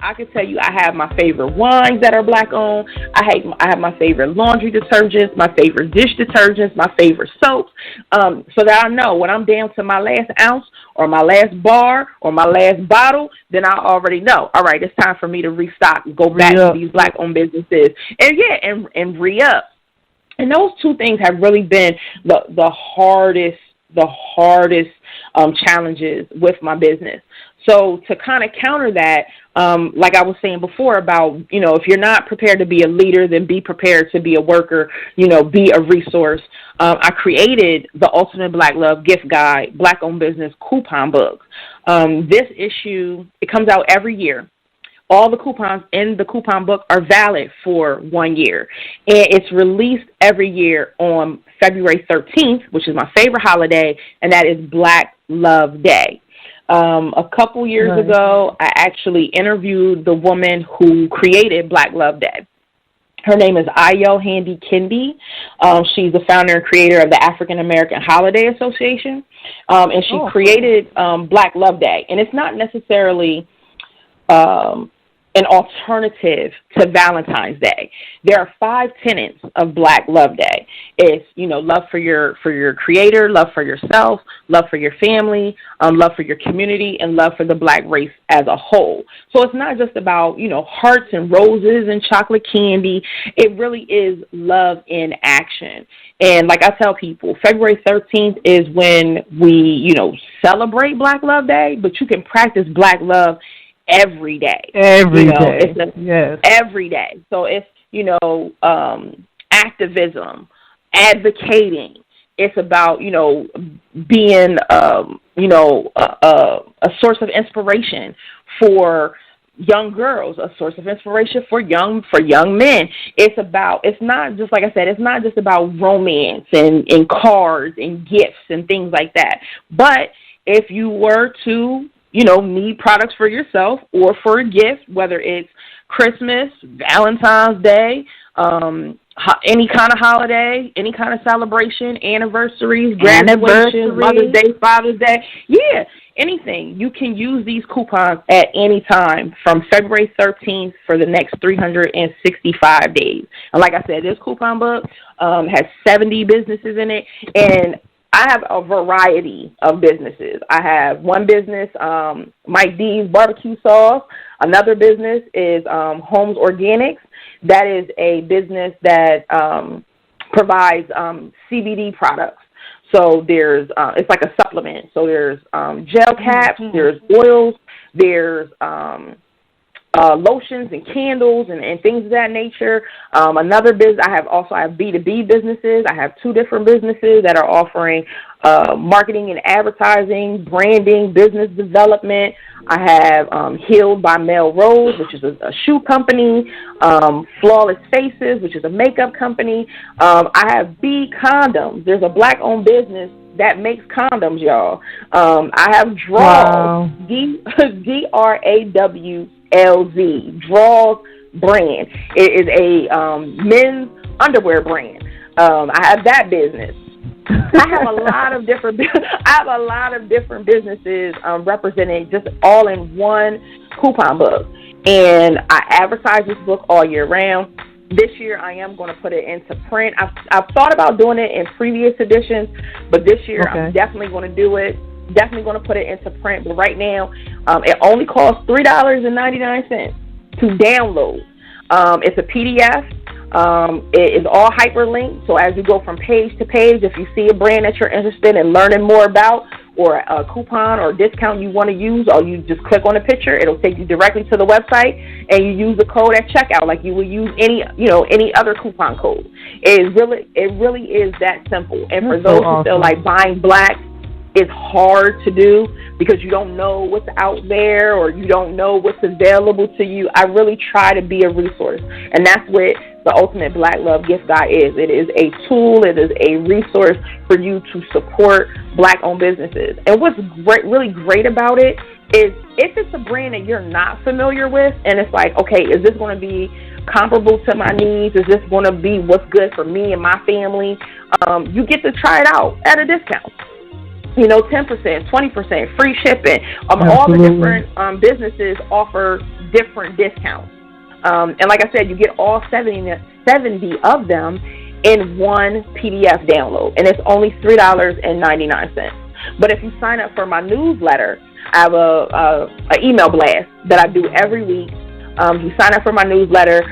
I can tell you I have my favorite wines that are black owned. I have my favorite laundry detergents, my favorite dish detergents, my favorite soaps, so that I know when I'm down to my last ounce or my last bar or my last bottle, then I already know, all right, it's time for me to restock and go back to these black owned businesses and re-up. And those two things have really been the hardest challenges with my business. So to kind of counter that, like I was saying before about, if you're not prepared to be a leader, then be prepared to be a worker, be a resource. I created the Ultimate Black Love Gift Guide, Black-Owned Business Coupon Book. This issue, it comes out every year. All the coupons in the coupon book are valid for 1 year. And it's released every year on February 13th, which is my favorite holiday, and that is Black Love Day. A couple years ago, I actually interviewed the woman who created Black Love Day. Her name is Ayo Handy Kendi. She's the founder and creator of the African American Holiday Association. And she created Black Love Day. And it's not necessarily an alternative to Valentine's Day. There are 5 tenets of Black Love Day. It's, love for your creator, love for yourself, love for your family, love for your community, and love for the Black race as a whole. So it's not just about, hearts and roses and chocolate candy. It really is love in action. And like I tell people, February 13th is when we, celebrate Black Love Day, but you can practice Black love every day. Every day. So it's, activism, advocating. It's about, being, a source of inspiration for young girls, a source of inspiration for young men. It's not just, like I said, it's not just about romance and cards and gifts and things like that. But if you were to need products for yourself or for a gift, whether it's Christmas, Valentine's Day, any kind of holiday, any kind of celebration, anniversaries, graduations, Mother's Day, Father's Day, anything. You can use these coupons at any time from February 13th for the next 365 days. And like I said, this coupon book has 70 businesses in it, and I have a variety of businesses. I have one business, Mike D's Barbecue Sauce. Another business is Homes Organics. That is a business that provides CBD products. So there's, it's like a supplement. So there's gel caps, there's oils, there's lotions and candles and things of that nature. Another business, I have B2B businesses. I have 2 different businesses that are offering marketing and advertising, branding, business development. I have Healed by Mel Rose, which is a shoe company, Flawless Faces, which is a makeup company. I have B Condoms. There's a Black-owned business that makes condoms, y'all. I have Draws, DRAWLZ, Draws brand. It is a men's underwear brand. I have that business. I have a lot of different businesses represented just all in one coupon book. And I advertise this book all year round. This year, I am going to put it into print. I've thought about doing it in previous editions, but this year I'm definitely going to do it. Definitely going to put it into print. But right now, it only costs $3.99 to download. It's a PDF. It is all hyperlinked. So as you go from page to page, if you see a brand that you're interested in learning more about, or a coupon or discount you want to use, or you just click on the picture, it'll take you directly to the website, and you use the code at checkout like you would use any other coupon code. It really is that simple. And for those who feel like buying Black is hard to do because you don't know what's out there or you don't know what's available to you, I really try to be a resource. And that's what the Ultimate Black Love Gift Guide is. It is a tool. It is a resource for you to support Black-owned businesses. And what's really great about it is if it's a brand that you're not familiar with and it's like, okay, is this going to be comparable to my needs? Is this going to be what's good for me and my family? You get to try it out at a discount. 10%, 20%, free shipping. All the different businesses offer different discounts. And like I said, you get all 70 of them in one PDF download, and it's only $3.99. But if you sign up for my newsletter, I have a email blast that I do every week. You sign up for my newsletter.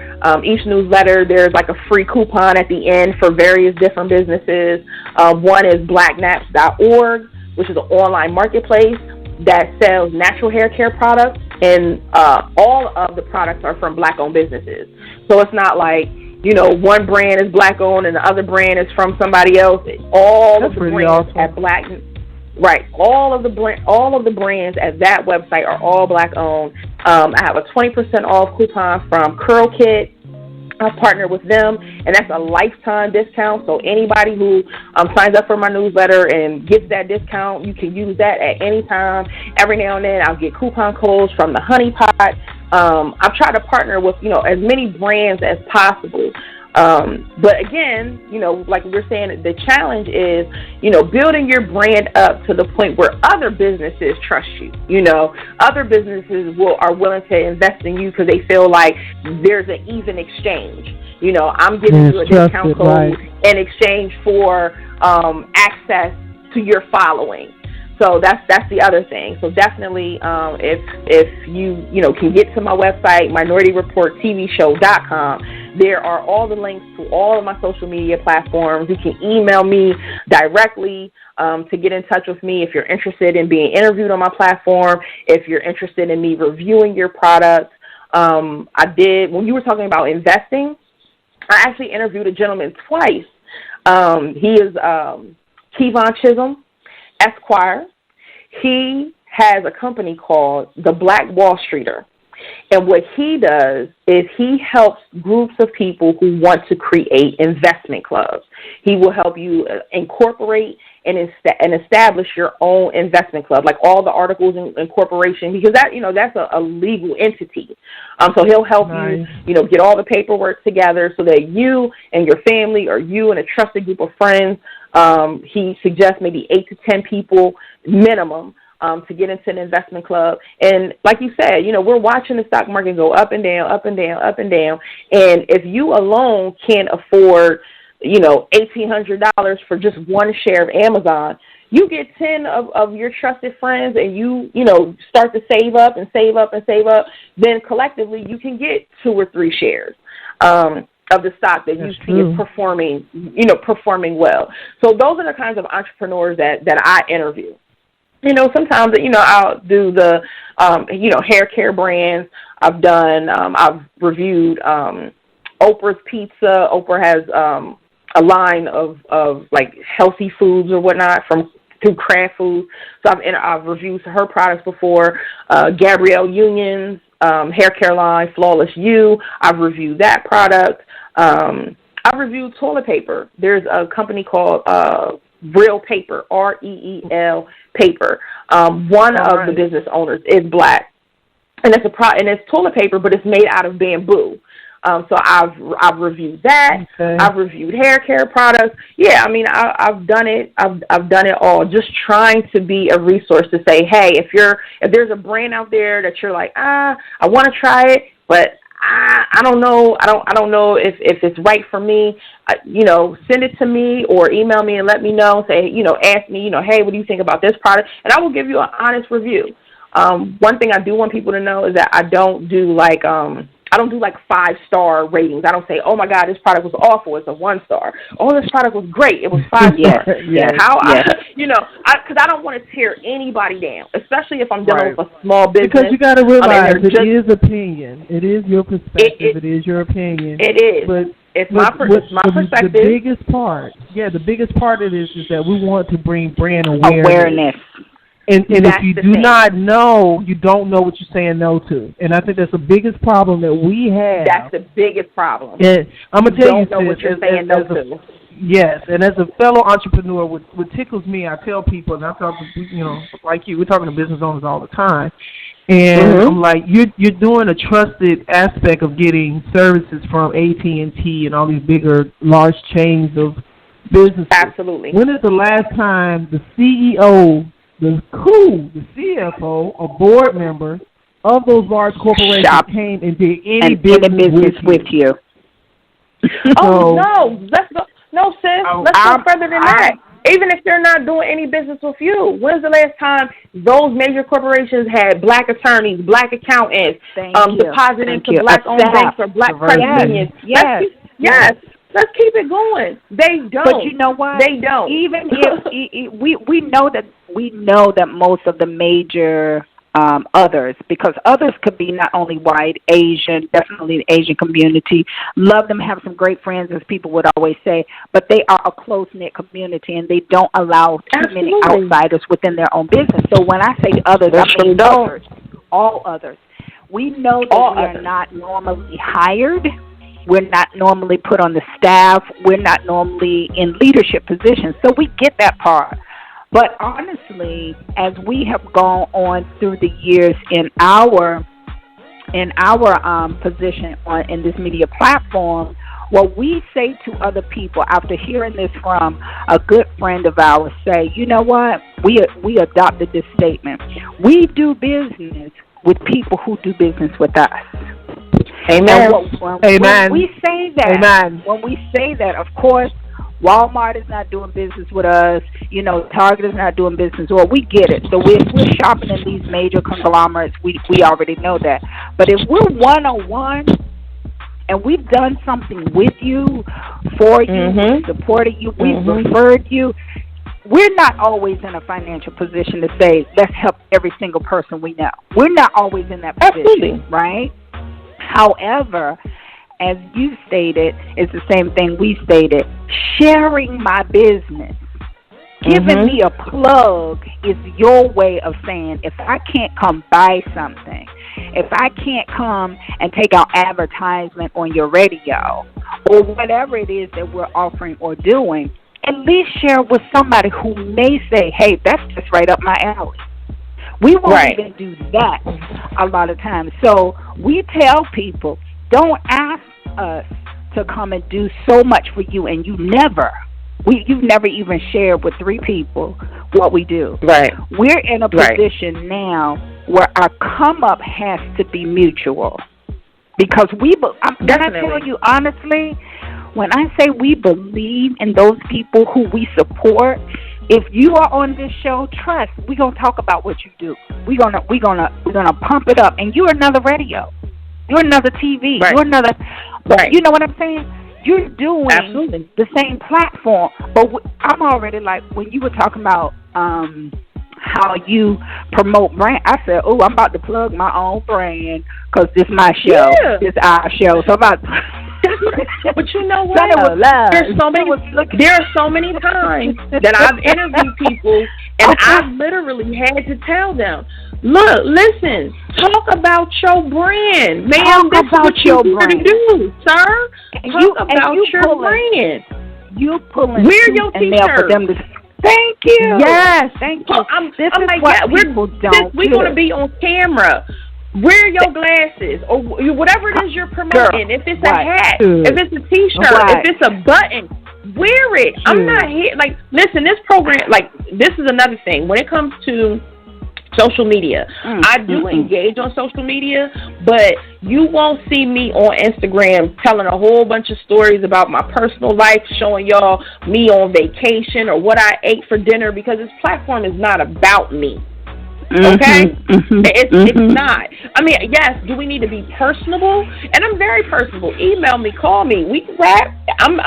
Each newsletter, there's like a free coupon at the end for various different businesses. One is blacknaps.org, which is an online marketplace that sells natural hair care products, and all of the products are from Black-owned businesses. So it's not like, one brand is Black-owned and the other brand is from somebody else. All of the brands at Right. All of the brands at that website are all Black-owned. I have a 20% off coupon from Curl Kit. I've partnered with them, and that's a lifetime discount. So anybody who signs up for my newsletter and gets that discount, you can use that at any time. Every now and then, I'll get coupon codes from the Honey Pot. I've tried to partner with, as many brands as possible. But again, like we were saying, the challenge is, building your brand up to the point where other businesses trust you. Other businesses are willing to invest in you because they feel like there's an even exchange. I'm giving you a discount code in exchange for access to your following. So that's the other thing. So definitely, if you can get to my website, minorityreporttvshow.com, there are all the links to all of my social media platforms. You can email me directly to get in touch with me if you're interested in being interviewed on my platform, if you're interested in me reviewing your product. When you were talking about investing, I actually interviewed a gentleman twice. He is Kevon Chisholm, Esquire. He has a company called the Black Wall Streeter. And what he does is he helps groups of people who want to create investment clubs. He will help you incorporate and establish your own investment club, like all the articles in incorporation, because that's a legal entity. So he'll help you, get all the paperwork together so that you and your family, or you and a trusted group of friends, he suggests maybe 8 to 10 people minimum, to get into an investment club. And like you said, we're watching the stock market go up and down, up and down, up and down. And if you alone can't afford, $1,800 for just one share of Amazon, you get 10 of your trusted friends and you start to save up and save up and save up, then collectively you can get 2 or 3 shares of the stock that you see is performing well. So those are the kinds of entrepreneurs that I interview. Sometimes, I'll do the, hair care brands. I've reviewed Oprah's Pizza. Oprah has a line of like healthy foods or whatnot through Kraft Foods. So I've reviewed her products before. Gabrielle Union's hair care line, Flawless You. I've reviewed that product. I've reviewed toilet paper. There's a company called Real Paper, REEL Paper. One of the business owners is Black, and it's toilet paper, but it's made out of bamboo. So I've reviewed that. Okay. I've reviewed hair care products. Yeah, I've done it. I've done it all. Just trying to be a resource to say, hey, if there's a brand out there that you're like, I want to try it, but I don't know. I don't know if it's right for me. Send it to me or email me and let me know. Say, ask me, hey, what do you think about this product? And I will give you an honest review. One thing I do want people to know is that I don't do like 5-star ratings. I don't say, oh my God, this product was awful. It's a 1-star. Oh, this product was great. It was 5 stars. Because I don't want to tear anybody down, especially if I'm dealing with a small business. Because you got to realize it is opinion. It is your perspective. It is your opinion. It is. But it's my perspective. The biggest part of this is that we want to bring brand awareness. And if you do not know, you don't know what you're saying no to. And I think that's the biggest problem that we have. That's the biggest problem. And I'm going to tell you don't know what you're saying no to. Yes, and as a fellow entrepreneur, what tickles me, I tell people, and I talk to, like you, we're talking to business owners all the time, and I'm like, you're doing a trusted aspect of getting services from AT&T and all these bigger, large chains of businesses. Absolutely. When is the last time the CEO, the CFO, a board member, of those large corporations came and did any business with you. Oh, no. Let's go. No, sis. Let's go further than that. Even if they're not doing any business with you, when's the last time those major corporations had black attorneys, black accountants, depositing to black-owned banks or black credit unions? Yes. Let's keep it going. They don't. But you know what? They don't. Even if we know that most of the major others, because others could be not only white, Asian, definitely the Asian community. Love them, have some great friends, as people would always say, but they are a close-knit community, and they don't allow too many outsiders within their own business. So when I say others, I mean others, all others. We know that we are not normally hired. We're not normally put on the staff. We're not normally in leadership positions. So we get that part. But honestly, as we have gone on through the years in our position in this media platform, what we say to other people after hearing this from a good friend of ours, say, you know what? We adopted this statement. We do business with people who do business with us. Amen. When we say that, of course, Walmart is not doing business with us. Target is not doing business. Well, we get it. So if we're shopping in these major conglomerates, we already know that. But if we're one-on-one and we've done something with you, for you, we've supported you, we've referred you, we're not always in a financial position to say, let's help every single person we know. We're not always in that position, right? However, as you stated, it's the same thing we stated. Sharing my business, giving me a plug is your way of saying, if I can't come buy something, if I can't come and take out advertisement on your radio, or whatever it is that we're offering or doing, at least share with somebody who may say, hey, that's just right up my alley. We won't even do that a lot of times. So we tell people, don't ask us to come and do so much for you, and you've never even shared with 3 people what we do. Right. We're in a position now where our come up has to be mutual, because I'm gonna tell you honestly, when I say we believe in those people who we support, if you are on this show, trust, we're gonna talk about what you do. We're gonna pump it up, and you're another radio. You're another TV. You're another. You know what I'm saying? You're doing the same platform. But I'm already like, when you were talking about how you promote brand, I said, oh, I'm about to plug my own brand because this is my show. Yeah. This is our show. So I'm about But you know what? There are so many times that I've interviewed people, and I've literally had to tell them, look, listen, talk about your brand. Ma'am, this is what you're here to do, sir. Talk about your brand. You pulling wear your T-shirt. Thank you. Yes. Thank you. I'm like, yeah, we're going to be on camera. Wear your glasses or whatever it is you're promoting. Girl, if it's a hat, if it's a T-shirt, if it's a button, wear it. I'm not here. Like, listen, this program, like, this is another thing. When it comes to social media, I do engage on social media, but you won't see me on Instagram telling a whole bunch of stories about my personal life, showing y'all me on vacation or what I ate for dinner, because this platform is not about me. Okay? It's not. I mean, yes, do we need to be personable? And I'm very personable. Email me, call me. We can rap. I'm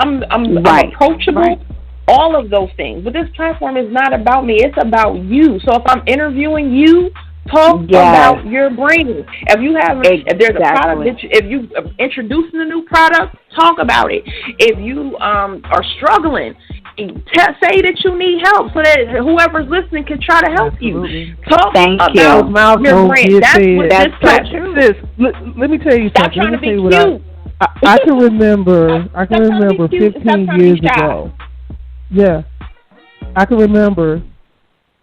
approachable. Right. All of those things. But this platform is not about me. It's about you. So if I'm interviewing you, talk about your brand. If you have, if there's a product, if you introducing a new product, talk about it. If you are struggling, say that you need help so that whoever's listening can try to help you. Talk about your brand. That's what this platform is. Let me tell you something. Stop trying to be cute. I can remember 15 years ago. Yeah. I can remember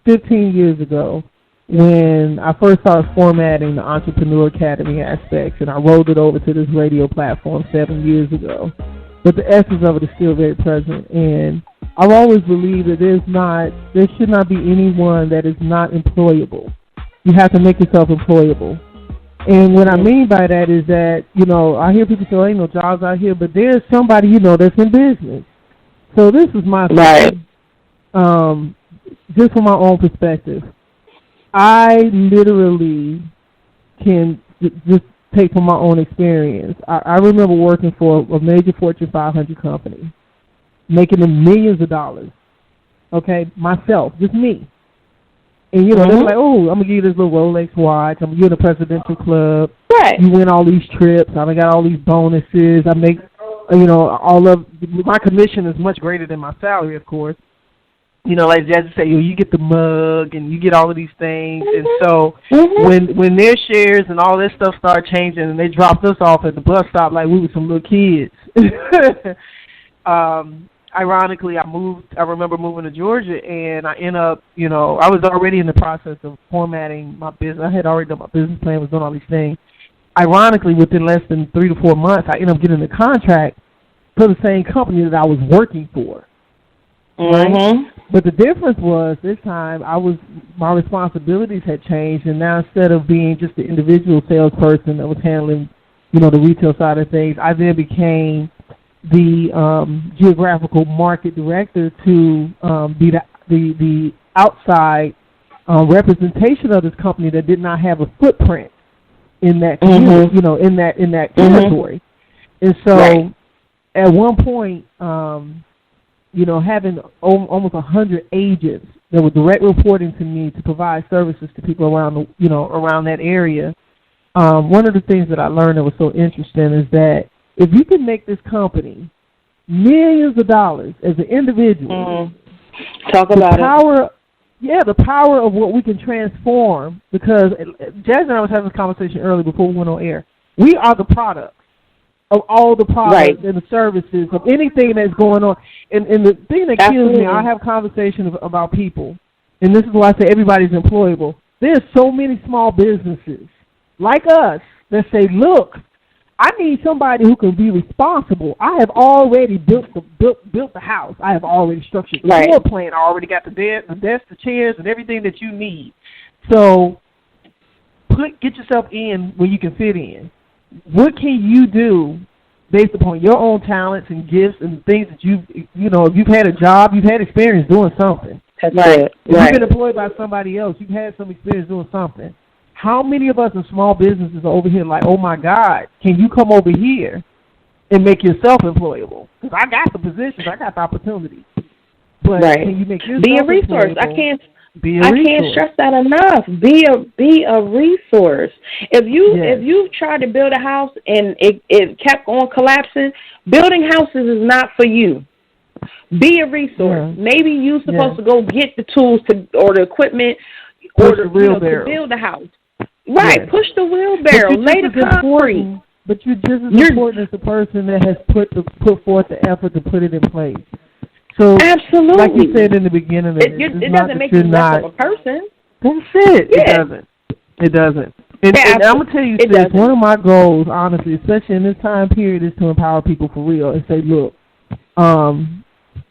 15 years ago when I first started formatting the Entrepreneur Academy aspects, and I rolled it over to this radio platform 7 years ago. But the essence of it is still very present, and I've always believed that there should not be anyone that is not employable. You have to make yourself employable. And what I mean by that is that, I hear people say, ain't no jobs out here, but there's somebody, that's in business. So this is my thing. Just from my own perspective. I literally can just take from my own experience. I remember working for a major Fortune 500 company, making them millions of dollars. Okay, myself, just me. And, they're like, oh, I'm going to give you this little Rolex watch. I'm going to give you the presidential club. Right. You win all these trips. I got all these bonuses. I make, all of my commission is much greater than my salary, of course. Like Jazz say, you get the mug and you get all of these things. And so when their shares and all this stuff start changing and they dropped us off at the bus stop like we were some little kids, ironically, I remember moving to Georgia, and I end up, I was already in the process of formatting my business. I had already done my business plan, was doing all these things. Ironically, within less than 3 to 4 months, I ended up getting a contract for the same company that I was working for. Right? But the difference was this time my responsibilities had changed, and now instead of being just the individual salesperson that was handling, the retail side of things, I then became the geographical market director to be the outside representation of this company that did not have a footprint in that community, in that territory. And so at one point, having almost 100 agents that were direct reporting to me to provide services to people around around that area. One of the things that I learned that was so interesting is that if you can make this company millions of dollars as an individual, talk about it. Yeah, the power of what we can transform, because Jazz and I was having this conversation earlier before we went on air. We are the products of all the products and the services of anything that's going on. And the thing that kills me, I have conversations about people, and this is why I say everybody's employable. There's so many small businesses like us that say, look, I need somebody who can be responsible. I have already built the house. I have already structured the floor plan. I already got the desk, the chairs, and everything that you need. So get yourself in where you can fit in. What can you do based upon your own talents and gifts and things that if you've had a job, you've had experience doing something. That's right. If you've been employed by somebody else, you've had some experience doing something. How many of us in small businesses are over here like, oh, my God, can you come over here and make yourself employable? Because I got the positions, I got the opportunity. But can you make yourself be a resource? I can't stress that enough. Be a resource. If you try to build a house and it kept on collapsing, building houses is not for you. Be a resource. Yeah. Maybe you're supposed to go get the tools or the equipment to build a house. Right, push the wheelbarrow, lay the concrete. But you're just as important as the person that has put forth the effort to put it in place. So, absolutely, like you said in the beginning, it doesn't make you less of a person. That's it. Yeah. It doesn't. And I'm gonna tell you this: one of my goals, honestly, especially in this time period, is to empower people for real and say, look, and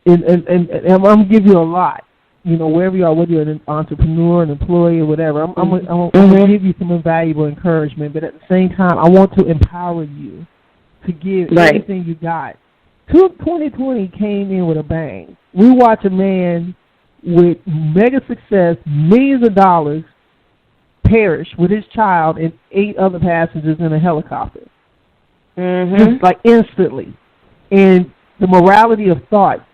I'm gonna give you a lot. Wherever you are, whether you're an entrepreneur, an employee, or whatever, I'm going to give you some invaluable encouragement. But at the same time, I want to empower you to give everything you got. 2020 came in with a bang. We watch a man with mega success, millions of dollars, perish with his child and 8 other passengers in a helicopter. Just like instantly. And the morality of thought.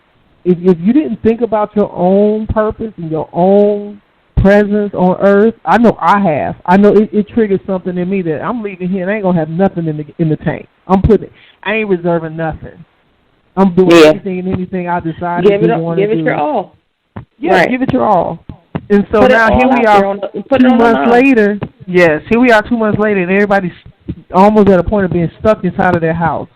If you didn't think about your own purpose and your own presence on earth, I know I have. I know it triggers something in me that I'm leaving here and I ain't gonna have nothing in the tank. I ain't reserving nothing. I'm doing everything and anything I decide to do. Give it your all. Yeah, give it your all. And so now here we are 2 months later. Yes, here we are 2 months later, and everybody's almost at a point of being stuck inside of their house.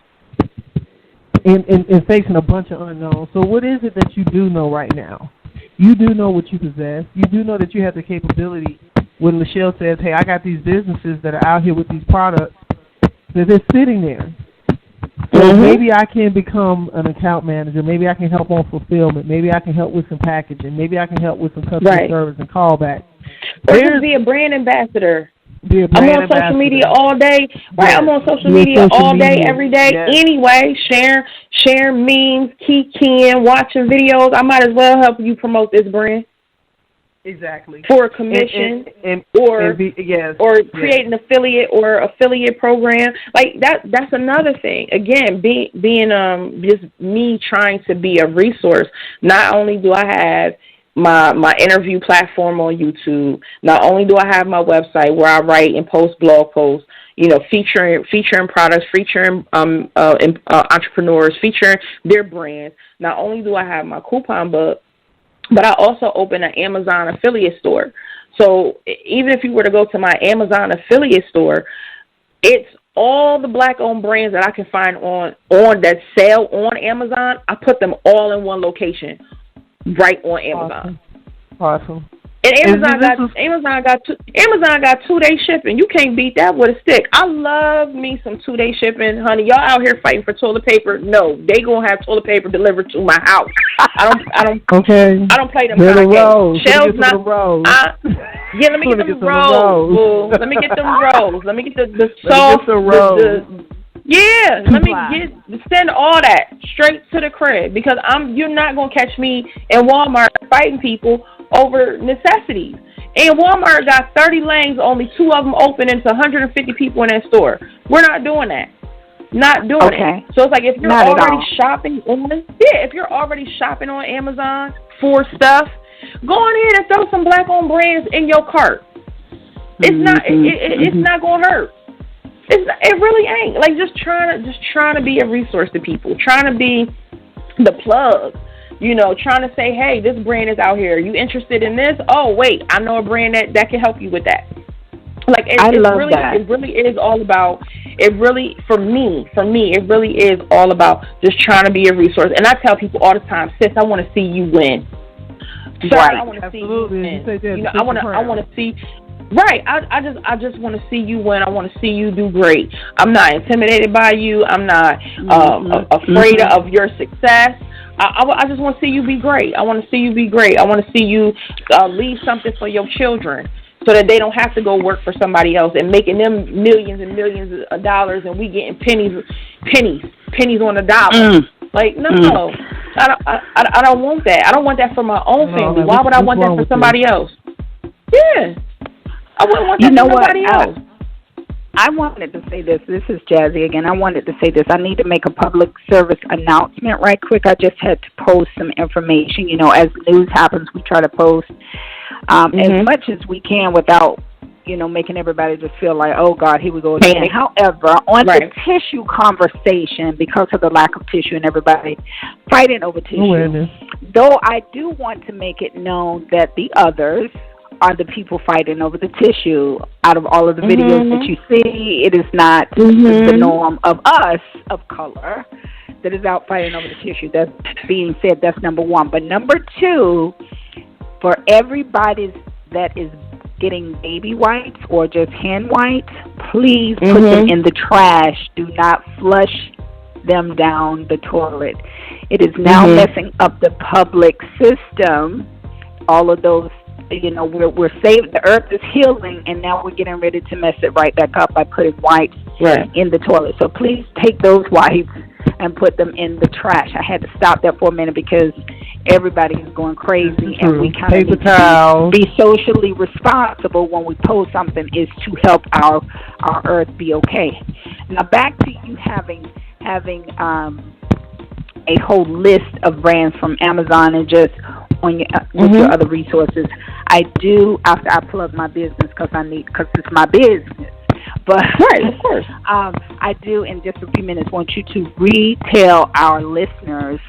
And facing a bunch of unknowns. So what is it that you do know right now? You do know what you possess. You do know that you have the capability. When LeShelle says, hey, I got these businesses that are out here with these products, that they're sitting there. So maybe I can become an account manager. Maybe I can help on fulfillment. Maybe I can help with some packaging. Maybe I can help with some customer service and callback. Or just be a brand ambassador. I'm on social media all day. Right, I'm on social media all day, every day. Anyway, sharing memes, keying, watching videos. I might as well help you promote this brand. Exactly. For a commission, or create an affiliate program. Like that's another thing. Again, being just me trying to be a resource. Not only do I have my interview platform on YouTube, not only do I have my website where I write and post blog posts, featuring products, featuring entrepreneurs, featuring their brands. Not only do I have my coupon book, but I also open an Amazon affiliate store. So even if you were to go to my Amazon affiliate store, it's all the Black-owned brands that I can find on that sell on Amazon. I put them all in one location, right on Amazon. Awesome. And Amazon got 2-day shipping. You can't beat that with a stick. I love me some 2-day shipping, honey. Y'all out here fighting for toilet paper? No, they gonna have toilet paper delivered to my house. I don't okay. I don't play them kind of games. Shell's not. Let me get them rolls. Let me get them rolls. Let me get the sauce. Let me send all that straight to the crib, because you're not gonna catch me in Walmart fighting people over necessities. And Walmart got 30 lanes, only 2 of them open, and it's 150 people in that store. We're not doing that. Not doing it. So it's like if you're already shopping on Amazon for stuff, go on in and throw some Black-owned brands in your cart. It's not. It's not gonna hurt. It really ain't. Like just trying to be a resource to people, trying to be the plug. Trying to say, hey, this brand is out here. You interested in this? Oh, wait, I know a brand that can help you with that. Like I love that. It really is all about. For me, it really is all about just trying to be a resource. And I tell people all the time, sis, I want to see you win. Right. I want to see you win. I want to see. Right. I just want to see you win. I want to see you do great. I'm not intimidated by you. I'm not afraid of your success. I just want to see you be great. I want to see you be great. I want to see you leave something for your children, so that they don't have to go work for somebody else and making them millions and millions of dollars, and we getting pennies on the dollar. Like, no, I don't want that. I don't want that for my own family. Why would I want that for somebody else? Yeah, I wouldn't want that for somebody else. I wanted to say this. This is Jazzy again. I wanted to say this. I need to make a public service announcement right quick. I just had to post some information. As news happens, we try to post as much as we can without, making everybody just feel like, oh, God, here we go again. However, on the tissue conversation, because of the lack of tissue and everybody fighting over tissue, though I do want to make it known that the others are the people fighting over the tissue. Out of all of the videos that you see, it is not the norm of us of color that is out fighting over the tissue. That's being said, that's number one. But number two, for everybody that is getting baby wipes or just hand wipes, please put them in the trash. Do not flush them down the toilet. It is now messing up the public system. All of those, we're saved. The earth is healing, and now we're getting ready to mess it right back up by putting wipes in the toilet. So please take those wipes and put them in the trash. I had to stop that for a minute because everybody is going crazy, and we kind of need to be socially responsible when we post something, is to help our earth be okay. Now back to you having a whole list of brands from Amazon and just on your with your other resources. I do, after I plug my business, because it's my business. But of course, I do in just a few minutes want you to retell our listeners,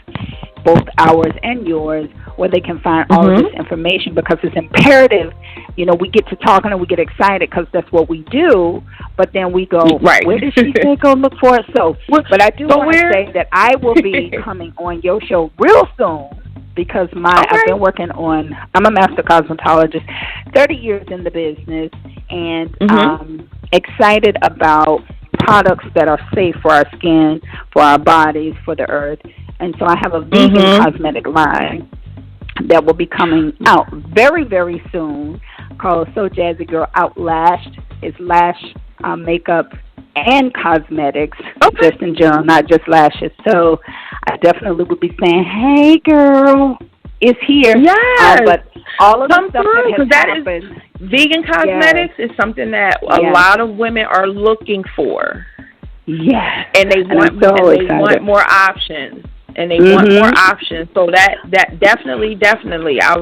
both ours and yours, where they can find all of this information, because it's imperative. We get to talking and we get excited because that's what we do, but then we go, where did she say go look for it? So, but I do want to say that I will be coming on your show real soon, because I've been working on, I'm a master cosmetologist, 30 years in the business, and excited about products that are safe for our skin, for our bodies, for the earth. And so I have a vegan cosmetic line that will be coming out very, very soon, called So Jazzy Girl Outlashed is lash makeup and cosmetics, okay. just in general, not just lashes. So I definitely would be saying, hey, girl, it's here. Yes. But all of the stuff through, that has happened. Vegan cosmetics is something that a lot of women are looking for. Yes. And they want more options. And they want more options. So that definitely, I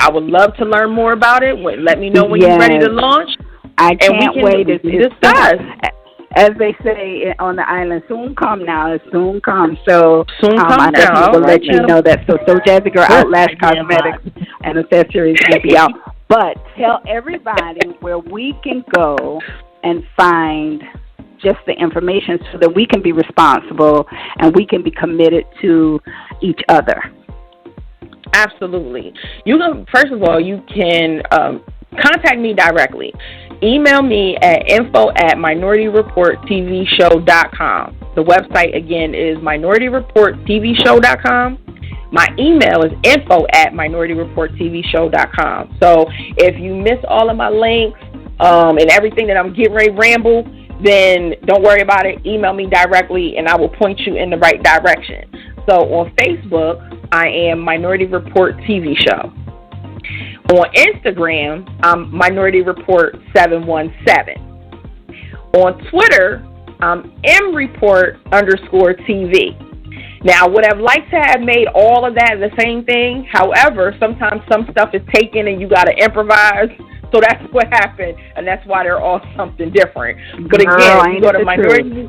would love to learn more about it. Let me know when you're ready to launch. I can't wait to discuss. As they say on the island, soon come now. It soon come. So soon come I now. will let you know that. So Jazzy Girl Outlash Cosmetics and Accessories will be out. But tell everybody where we can go and find just the information so that we can be responsible and we can be committed to each other. Absolutely. You can, first of all, you can contact me directly. Email me at info@minorityreporttvshow.com. The website, again, is minorityreporttvshow.com. My email is info@minorityreporttvshow.com. So if you miss all of my links and everything that I'm getting ready to ramble, then don't worry about it. Email me directly, and I will point you in the right direction. So on Facebook, I am Minority Report TV Show. On Instagram, I'm Minority Report 717. On Twitter, I'm mreport_TV. Now, I would have liked to have made all of that the same thing. However, sometimes some stuff is taken and you got to improvise. So that's what happened, and that's why they're all something different. But again, if you go to Minority,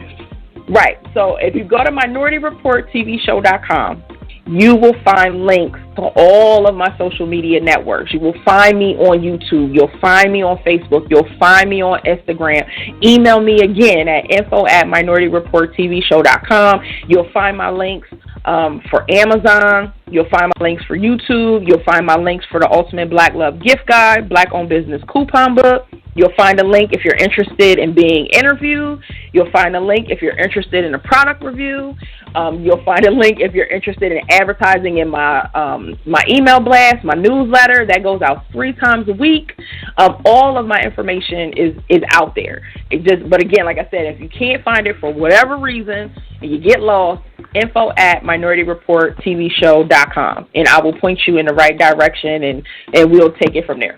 right? So if you go to MinorityReportTVShow.com, you will find links to all of my social media networks. You will find me on YouTube. You'll find me on Facebook. You'll find me on Instagram. Email me again at info@MinorityReportTVShow.com. You'll find my links for Amazon. You'll find my links for YouTube. You'll find my links for the Ultimate Black Love Gift Guide, Black Owned Business Coupon Book. You'll find a link if you're interested in being interviewed. You'll find a link if you're interested in a product review. You'll find a link if you're interested in advertising in my my email blast, my newsletter that goes out 3 times a week. All of my information is out there. But again, like I said, if you can't find it for whatever reason and you get lost, info@minorityreporttvshow.com, and I will point you in the right direction, and we'll take it from there.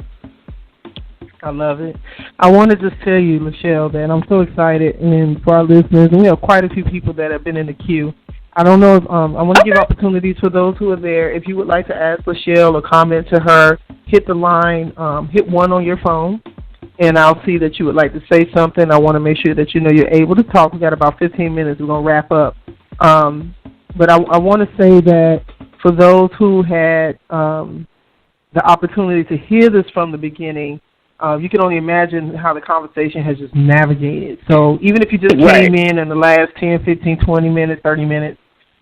I love it. I want to just tell you, LeShelle, that I'm so excited, and for our listeners, and we have quite a few people that have been in the queue. I don't know if I want to give opportunities for those who are there. If you would like to ask LeShelle or comment to her, hit the line, hit 1 on your phone, and I'll see that you would like to say something. I want to make sure that you know you're able to talk. We got about 15 minutes. We're going to wrap up. But I want to say that for those who had the opportunity to hear this from the beginning, you can only imagine how the conversation has just navigated. So even if you just came in the last 10, 15, 20 minutes, 30 minutes,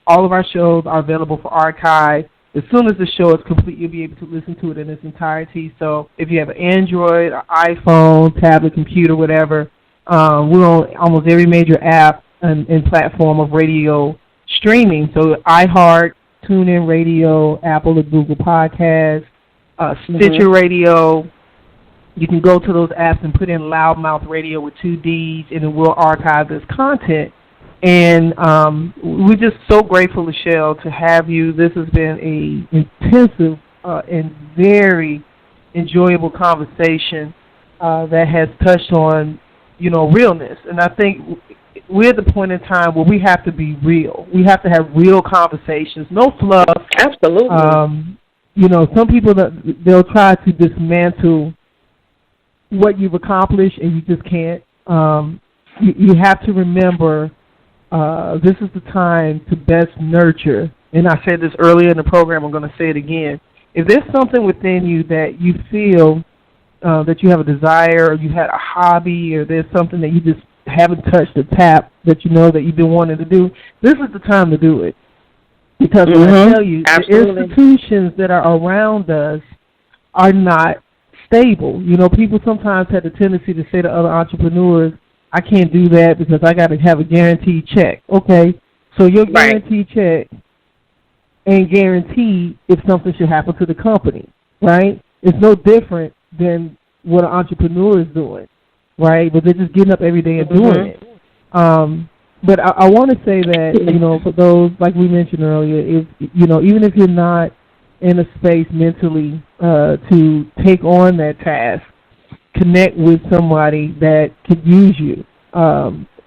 all of our shows are available for archive. As soon as the show is complete, you'll be able to listen to it in its entirety. So if you have an Android, or iPhone, tablet, computer, whatever, we're on almost every major app and platform of radio streaming. So iHeart, TuneIn Radio, Apple or Google Podcasts, Stitcher Radio. You can go to those apps and put in Louddmouth Radio with 2 Ds, and it will archive this content. And we're just so grateful, LeShelle, to have you. This has been an intensive and very enjoyable conversation that has touched on, realness. And I think we're at the point in time where we have to be real. We have to have real conversations, no fluff. Absolutely. Some people, they'll try to dismantle what you've accomplished, and you just can't. You have to remember this is the time to best nurture. And I said this earlier in the program, I'm going to say it again. If there's something within you that you feel that you have a desire, or you had a hobby, or there's something that you just haven't touched the tap that you know that you've been wanting to do, this is the time to do it. Because when I tell you, the institutions that are around us are not stable. People sometimes have the tendency to say to other entrepreneurs, I can't do that because I got to have a guaranteed check. Okay, so your guaranteed check ain't guaranteed if something should happen to the company, right? It's no different than what an entrepreneur is doing. right? But they're just getting up every day and doing it. But I want to say that, you know, for those, like we mentioned earlier, if, you know, even if you're not in a space mentally to take on that task, connect with somebody that could use you.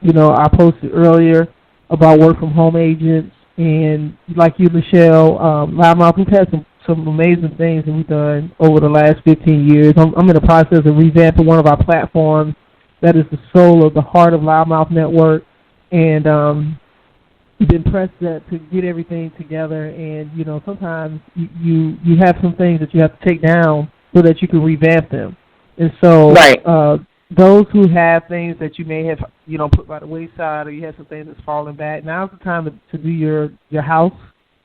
You know, I posted earlier about work-from-home agents, and like you, LeShelle, Louddmouth, we've had some amazing things that we've done over the last 15 years. I'm in the process of revamping one of our platforms that is the soul of the heart of Louddmouth Network, and been pressed to get everything together. And, you know, sometimes you have some things that you have to take down so that you can revamp them. And so those who have things that you may have, you know, put by the wayside, or you have some things that's falling back, now's the time to do your house,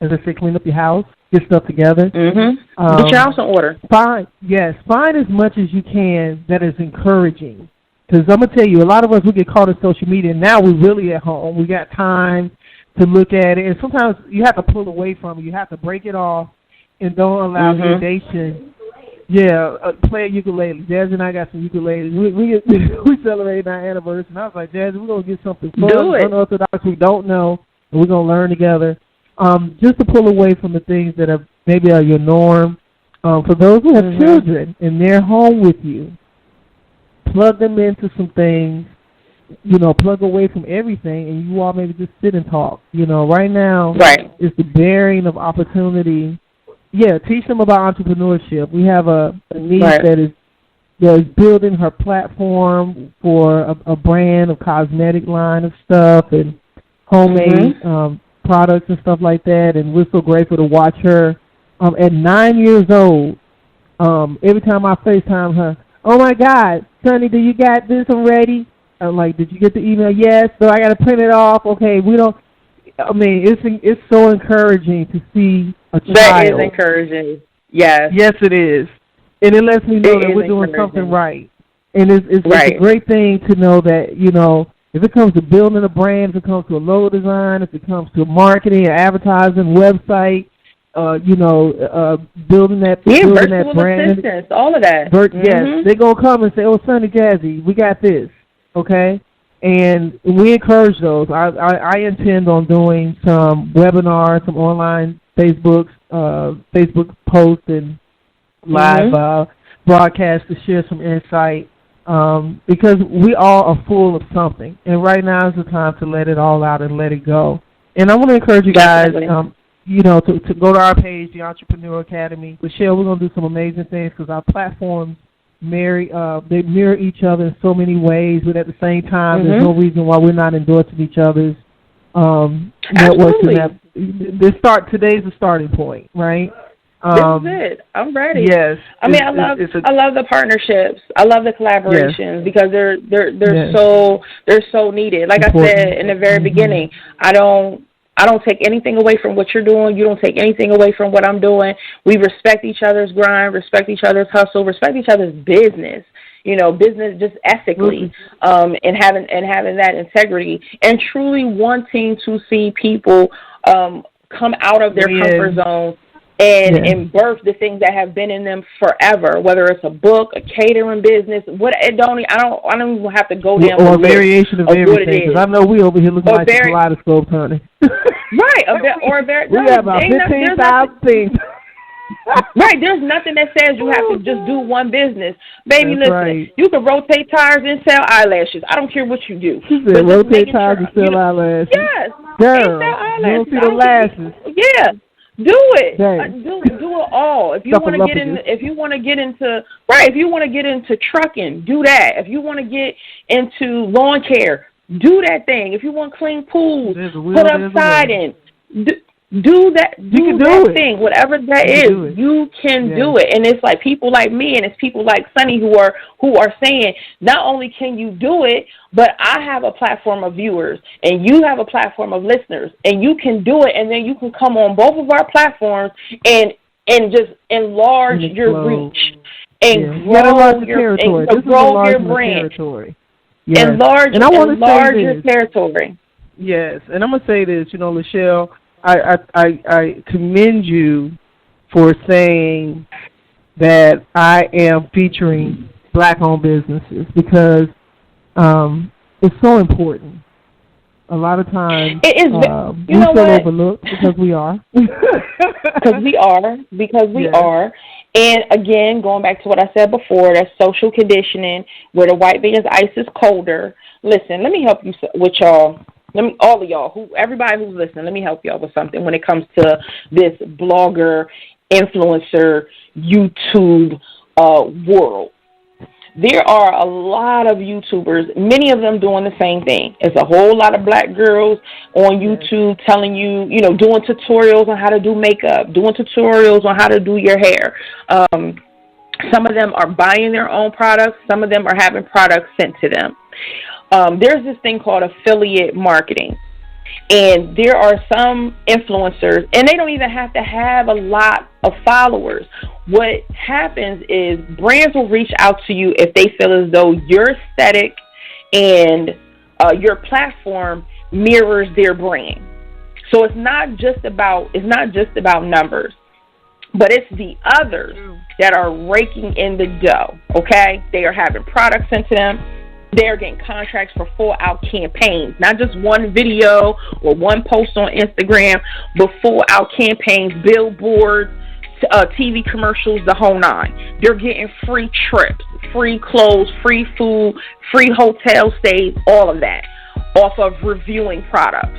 as I say, clean up your house, get stuff together. Get your house in order. Find as much as you can that is encouraging. Because I'm going to tell you, a lot of us, we get caught in social media, and now we're really at home. We got time to look at it. And sometimes you have to pull away from it. You have to break it off and don't allow irritation. Play a ukulele. Jazz and I got some ukuleles. We celebrated our anniversary, and I was like, Jazz, we're going to get something fun, unorthodox we don't know, and we're going to learn together. Just to pull away from the things that maybe are your norm. For those who have children and they're home with you, plug them into some things, you know, plug away from everything, and you all maybe just sit and talk. You know, right now is the bearing of opportunity. Yeah, teach them about entrepreneurship. We have a niece that is building her platform for a brand of cosmetic line of stuff and homemade products and stuff like that, and we're so grateful to watch her. At 9 years old, every time I FaceTime her, oh my God, Sonny, do you got this? I'm ready. I'm like, did you get the email? Yes. So I got to print it off. Okay, it's so encouraging to see a child. That is encouraging. Yes. Yes, it is. And it lets me know that we're doing something right. And it's a great thing to know that, you know, if it comes to building a brand, if it comes to a logo design, if it comes to marketing, advertising, website, building that brand. Assistance, all of that. Yes, they're going to come and say, oh, Sonny Jazzy, we got this, okay? And we encourage those. I intend on doing some webinars, some online Facebook posts and live broadcasts to share some insight, because we all are full of something. And right now is the time to let it all out and let it go. And I want to encourage you guys, to go to our page, the Entrepreneur Academy. LeShelle, we're going to do some amazing things because our platforms they mirror each other in so many ways, but at the same time, there's no reason why we're not endorsing each other's networks. Today's the starting point, right? This is it. I'm ready. Yes. I love the partnerships. I love the collaborations because they're so needed. Like I said in the very beginning, I don't take anything away from what you're doing. You don't take anything away from what I'm doing. We respect each other's grind, respect each other's hustle, respect each other's business. You know, business just ethically, and having that integrity, and truly wanting to see people come out of their comfort zone and birth the things that have been in them forever. Whether it's a book, a catering business, I don't even have to go down or a variation of everything. Because I know we over here looking like a kaleidoscope, honey. Right, we have about 15,000 things. Right, there's nothing that says you have to just do one business. Baby, listen, you can rotate tires and sell eyelashes. I don't care what you do. She said rotate tires and sell eyelashes. Yes. Girl, you don't see the lashes. Yeah. Do it. Do it all. If you want to get into trucking, do that. If you want to get into lawn care, do that thing. If you want clean pools, put up siding. Do that. Do that thing. Whatever that is, you can do it. And it's like people like me, and it's people like Sonny who are saying, not only can you do it, but I have a platform of viewers, and you have a platform of listeners, and you can do it. And then you can come on both of our platforms and just enlarge your reach and grow your brand. Yes. Enlarge your territory. Yes, and I'm gonna say this, LeShelle. I commend you for saying that I am featuring Black-owned businesses, because It's so important. A lot of times it is. We feel overlooked because we are. Because we are. And again, going back to what I said before, that's social conditioning, where the white man's ice is colder. Listen, let me help you with y'all. All of y'all, everybody who's listening, let me help y'all with something when it comes to this blogger, influencer, YouTube world. There are a lot of YouTubers, many of them doing the same thing. It's a whole lot of black girls on YouTube telling you, doing tutorials on how to do makeup, doing tutorials on how to do your hair. Some of them are buying their own products. Some of them are having products sent to them. There's this thing called affiliate marketing. And there are some influencers, and they don't even have to have a lot of followers. What happens is brands will reach out to you if they feel as though your aesthetic and your platform mirrors their brand. So it's not just about numbers, but it's the others that are raking in the dough. Okay, they are having products sent to them. They're getting contracts for full-out campaigns, not just one video or one post on Instagram, but full-out campaigns, billboards, TV commercials, the whole nine. They're getting free trips, free clothes, free food, free hotel stays, all of that, off of reviewing products.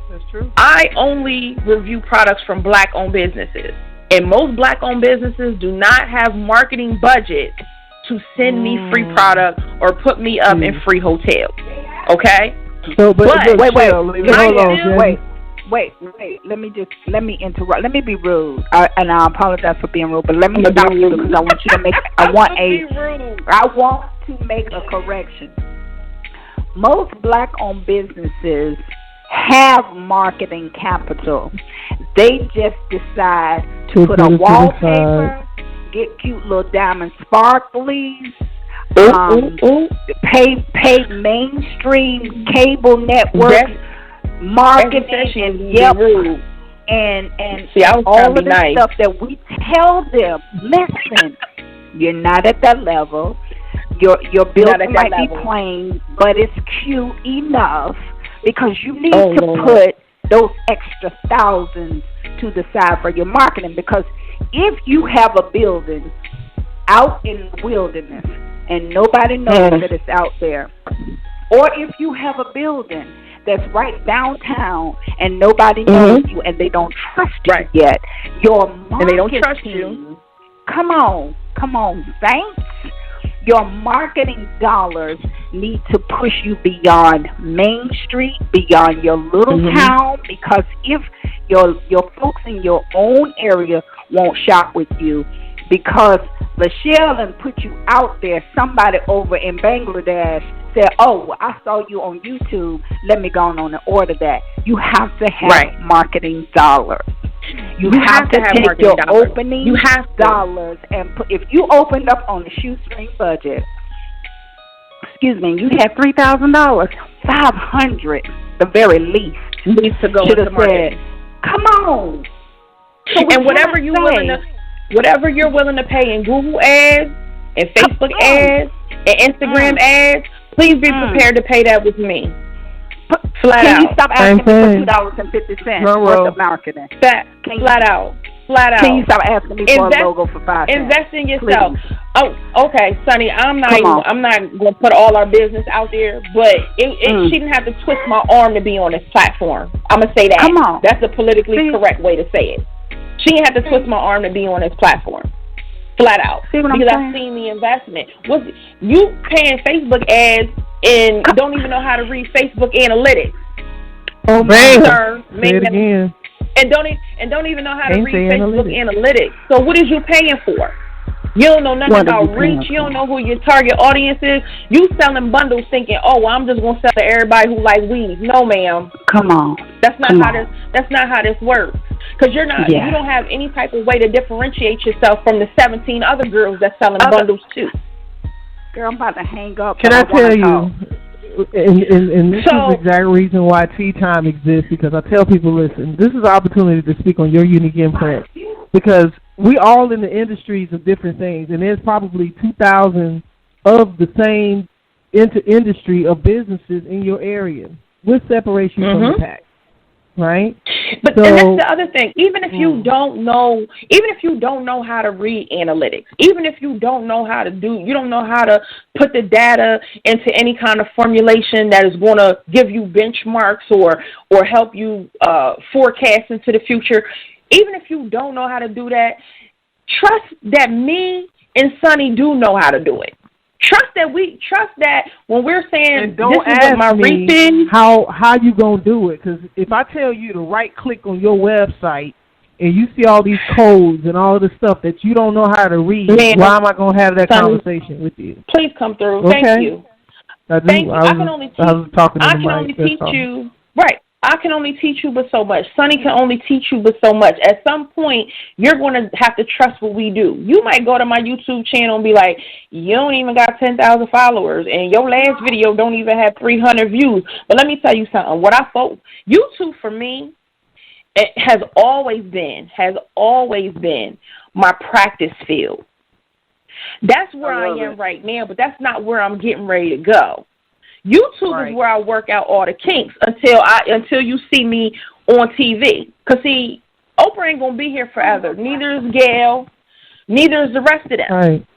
That's true. I only review products from black-owned businesses, and most black-owned businesses do not have marketing budgets to send me free product or put me up in free hotels. Okay? So, but wait. Let me interrupt. Let me be rude, and I apologize for being rude. But let me stop you because I want you to make. I want to make a correction. Most black-owned businesses have marketing capital. They just decide to put a wallpaper. Get cute little diamond sparklies, pay mainstream cable network marketing, and all of the stuff that we tell them. Listen, you're not at that level. Your building might be plain, but it's cute enough because you need to put those extra thousands to the side for your marketing. Because if you have a building out in the wilderness and nobody knows that it's out there, or if you have a building that's right downtown and nobody knows you and they don't trust you yet, your marketing, and they don't trust you. Come on, thanks. Your marketing dollars need to push you beyond Main Street, beyond your little town, because if your folks in your own area won't shop with you, because LeShelle and put you out there, somebody over in Bangladesh said, "Oh, I saw you on YouTube. Let me go on and order that." You have to have marketing dollars. You have to take your opening dollars and put. If you opened up on a shoestring budget, you had $3,000, $500, the very least, needs to go into marketing. Come on. So and whatever you're willing to pay in Google ads and Facebook ads and Instagram ads, please be prepared to pay that with me. Flat out. Can you stop asking me for $2.50 worth of marketing? Flat out. Can you stop asking me for a logo for $5? Invest in yourself. Please. Oh, okay, Sonny. I'm not going to put all our business out there, but she didn't have to twist my arm to be on this platform. I'm going to say that. Come on. That's the politically correct way to say it. She didn't have to twist my arm to be on this platform. Flat out. Because I've seen the investment. You paying Facebook ads and don't even know how to read Facebook analytics. Oh man, sir, say it again. And don't even know how to read Facebook analytics. So what is you paying for? You don't know nothing about reach. You don't know who your target audience is. You selling bundles thinking, "Oh, well, I'm just gonna sell to everybody who like weed." No, ma'am. Come on. That's not how this works. Because you don't have any type of way to differentiate yourself from the 17 other girls that's selling bundles too. Girl, I'm about to hang up. Can I tell you? And this is the exact reason why Tea Time exists, because I tell people, listen, this is an opportunity to speak on your unique imprint, because we all in the industries of different things, and there's probably 2,000 of the same industry of businesses in your area. What separates you from the pack, right? But and that's the other thing. Even if you don't know how to read analytics, even if you don't know how to put the data into any kind of formulation that is going to give you benchmarks or help you forecast into the future, even if you don't know how to do that, trust that me and Sonny do know how to do it. Trust that when we're saying and don't this ask is what my me reach is, how you gonna do it? Because if I tell you to right click on your website and you see all these codes and all this stuff that you don't know how to read, why am I gonna have that conversation with you? Please come through. Okay. Thank you. Thank you. I can only teach you. Right. I can only teach you but so much. Sonny can only teach you but so much. At some point, you're going to have to trust what we do. You might go to my YouTube channel and be like, you don't even got 10,000 followers, and your last video don't even have 300 views. But let me tell you something. YouTube for me, it has always been my practice field. That's where I am right now, but that's not where I'm getting ready to go. YouTube is where I work out all the kinks until you see me on TV. Because, see, Oprah ain't going to be here forever. Neither is Gail. Neither is the rest of them. Right.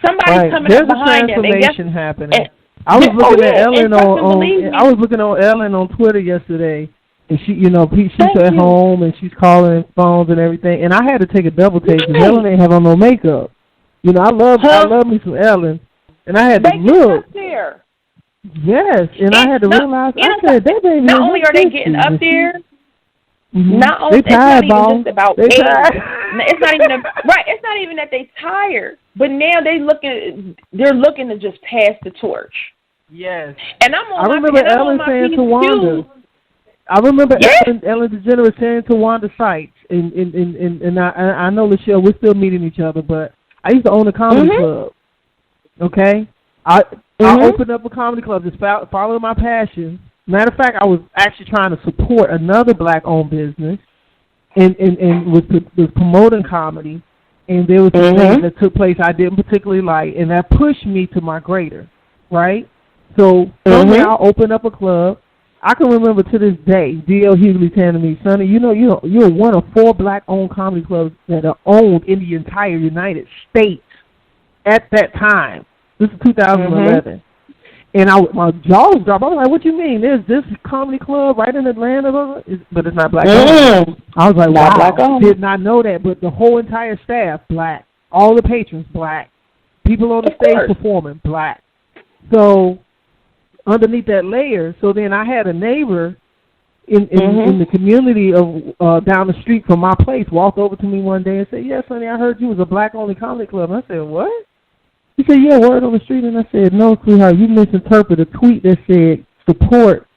Somebody's coming up behind them. There's a transformation happening. I was looking at Ellen I was looking on Ellen on Twitter yesterday, and she's at home and she's calling phones and everything. And I had to take a double take because Ellen ain't have on no makeup. I love me some Ellen, and I had to look. There. Yes, and I had to realize. I said, they baby. Not only are they getting up there, not only it's not even just about age. It's not even It's not even that they tired, but now they're looking to just pass the torch. Yes, and I remember Ellen saying to Wanda. I remember Ellen DeGeneres saying to Wanda Sykes, and I know LeShelle, we're still meeting each other, but I used to own a comedy club. Okay, I opened up a comedy club, just following my passion. Matter of fact, I was actually trying to support another black-owned business, and was promoting comedy, and there was some things that took place I didn't particularly like, and that pushed me to my greater, right? So somewhere I opened up a club. I can remember to this day, D.L. Hughley saying to me, Sonny, you're one of 4 black-owned comedy clubs that are owned in the entire United States at that time. This is 2011. And my jaws dropped. I was like, what you mean? There's this comedy club right in Atlanta, but it's not black-owned. I was like, wow, did not know that. But the whole entire staff, black. All the patrons, black. People on the stage performing, black. So underneath that layer, so then I had a neighbor in the community of down the street from my place walk over to me one day and say, yes, honey, I heard you was a black-only comedy club. And I said, what? He said, yeah, word on the street. And I said, no, sweetheart, you misinterpreted a tweet that said support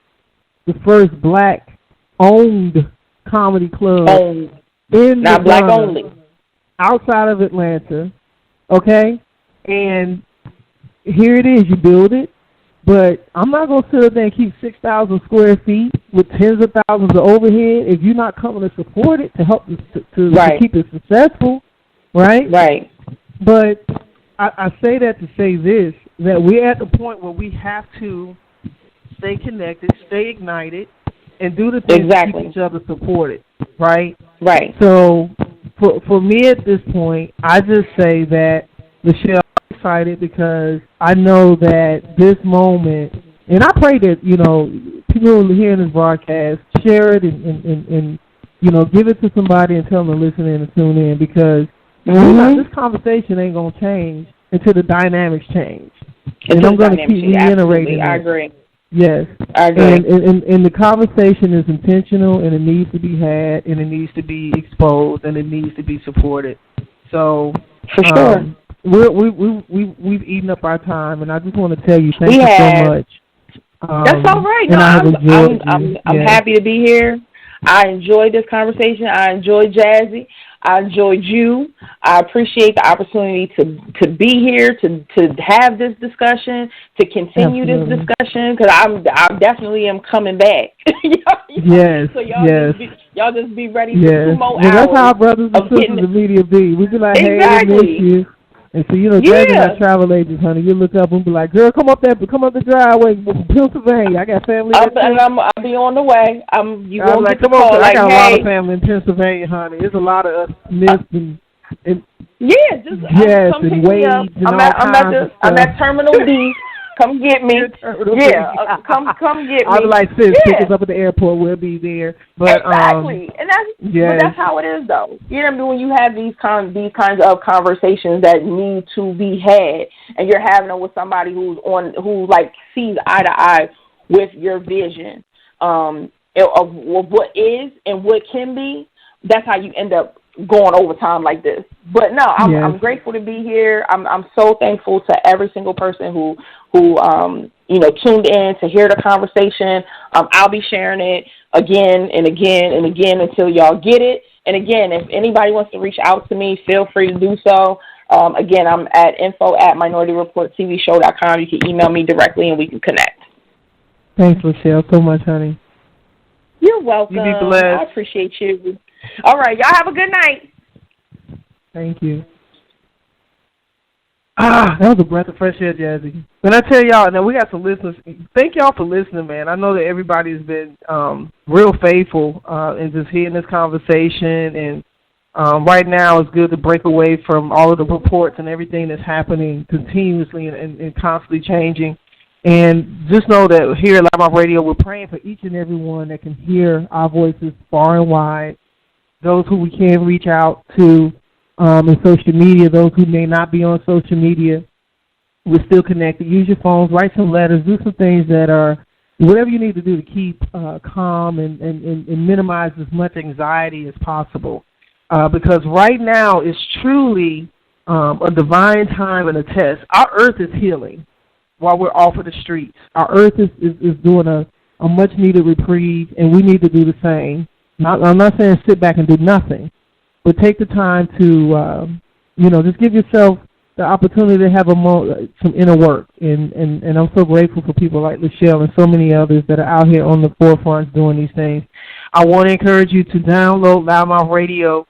the first black-owned comedy club in not black-only. Outside of Atlanta, okay? And here it is. You build it. But I'm not going to sit up there and keep 6,000 square feet with tens of thousands of overhead if you're not coming to support it to help to keep it successful, right? Right. But I say that to say this, that we're at the point where we have to stay connected, stay ignited, and do the things to keep each other supported, right? Right. So for me at this point, I just say that LeShelle, excited because I know that this moment, and I pray that, people who are hearing this broadcast, share it and give it to somebody and tell them to listen in and tune in because this conversation ain't going to change until the dynamics change. And I'm going to keep reiterating that. I agree. Yes. I agree. And the conversation is intentional and it needs to be had and it needs to be exposed and it needs to be supported. So, for sure. We've eaten up our time, and I just want to tell you thank you so much. That's all right. No, I'm happy to be here. I enjoyed this conversation. I enjoyed Jazzy. I enjoyed you. I appreciate the opportunity to be here, to have this discussion, to continue this discussion, because I definitely am coming back. Yes, so y'all just be ready for 2 more hours. That's how our brothers and sisters in media be. We be like, hey, we miss you. And so, driving our travel agents, honey, you look up and be like, girl, come up the driveway from Pennsylvania. I got family I'll be on the way. You won't get the call I got a lot of family in Pennsylvania, honey. There's a lot of us missed and come pick me up. I'm at Terminal D. Come get me. Come get me. I would like sis, pick us up at the airport. We'll be there. But exactly, and that's how it is, though. You know what I mean? When you have these kinds of conversations that need to be had, and you're having them with somebody who sees eye to eye with your vision of what is and what can be. That's how you end up going over time like this. But no, I'm grateful to be here. I'm so thankful to every single person who tuned in to hear the conversation. I'll be sharing it again and again and again until y'all get it. And again, if anybody wants to reach out to me, feel free to do so. Again, I'm at info@minorityreporttvshow.com. You can email me directly and we can connect. Thanks, LeShelle, so much, honey. You're welcome. You be blessed. I appreciate you. All right, y'all have a good night. Thank you. That was a breath of fresh air, Jazzy. And I tell y'all, now we got some listeners. Thank y'all for listening, man. I know that everybody's been real faithful in just hearing this conversation. And right now it's good to break away from all of the reports and everything that's happening continuously and constantly changing. And just know that here at Louddmouth Radio, we're praying for each and every one that can hear our voices far and wide, those who we can reach out to in social media, those who may not be on social media. We're still connected. Use your phones, write some letters, do some things that are whatever you need to do to keep calm and minimize as much anxiety as possible. Because right now is truly a divine time and a test. Our earth is healing while we're off of the streets. Our earth is doing a much-needed reprieve, and we need to do the same. I'm not saying sit back and do nothing, but take the time to, just give yourself the opportunity to have some inner work. And I'm so grateful for people like LeShelle and so many others that are out here on the forefront doing these things. I want to encourage you to download Louddmouth Radio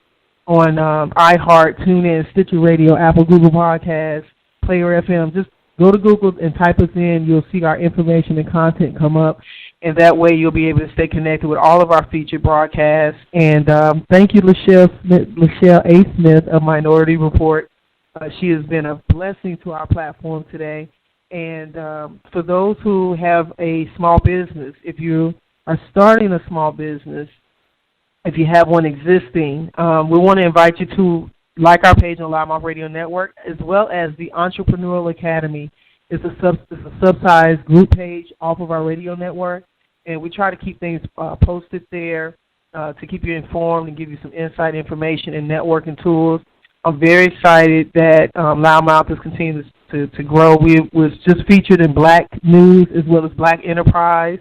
on iHeart, TuneIn, Stitcher Radio, Apple, Google Podcasts, Player FM. Just go to Google and type us in. You'll see our information and content come up. And that way you'll be able to stay connected with all of our featured broadcasts. And thank you, LeShelle A. Smith of Minority Report. She has been a blessing to our platform today. And for those who have a small business, if you are starting a small business, if you have one existing, we want to invite you to like our page on Louddmouth Radio Network, as well as the Entrepreneurial Academy. It's a sub-sized group page off of our radio network. And we try to keep things posted there to keep you informed and give you some insight information and networking tools. I'm very excited that Louddmouth is continuing to grow. We was just featured in Black News as well as Black Enterprise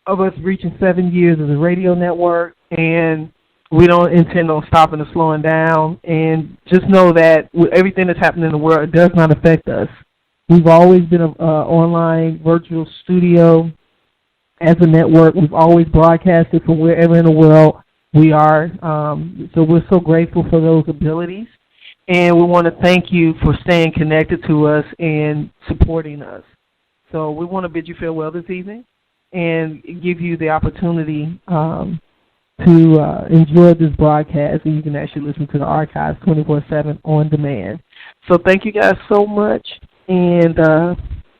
of us reaching 7 years as a radio network. And we don't intend on stopping or slowing down. And just know that with everything that's happening in the world, it does not affect us. We've always been an online virtual studio. As a network, we've always broadcasted from wherever in the world we are. So we're so grateful for those abilities. And we want to thank you for staying connected to us and supporting us. So we want to bid you farewell this evening and give you the opportunity to enjoy this broadcast. And you can actually listen to the archives 24/7 on demand. So thank you guys so much. And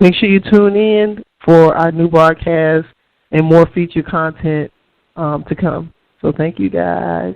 make sure you tune in for our new broadcast and more feature content to come. So thank you, guys.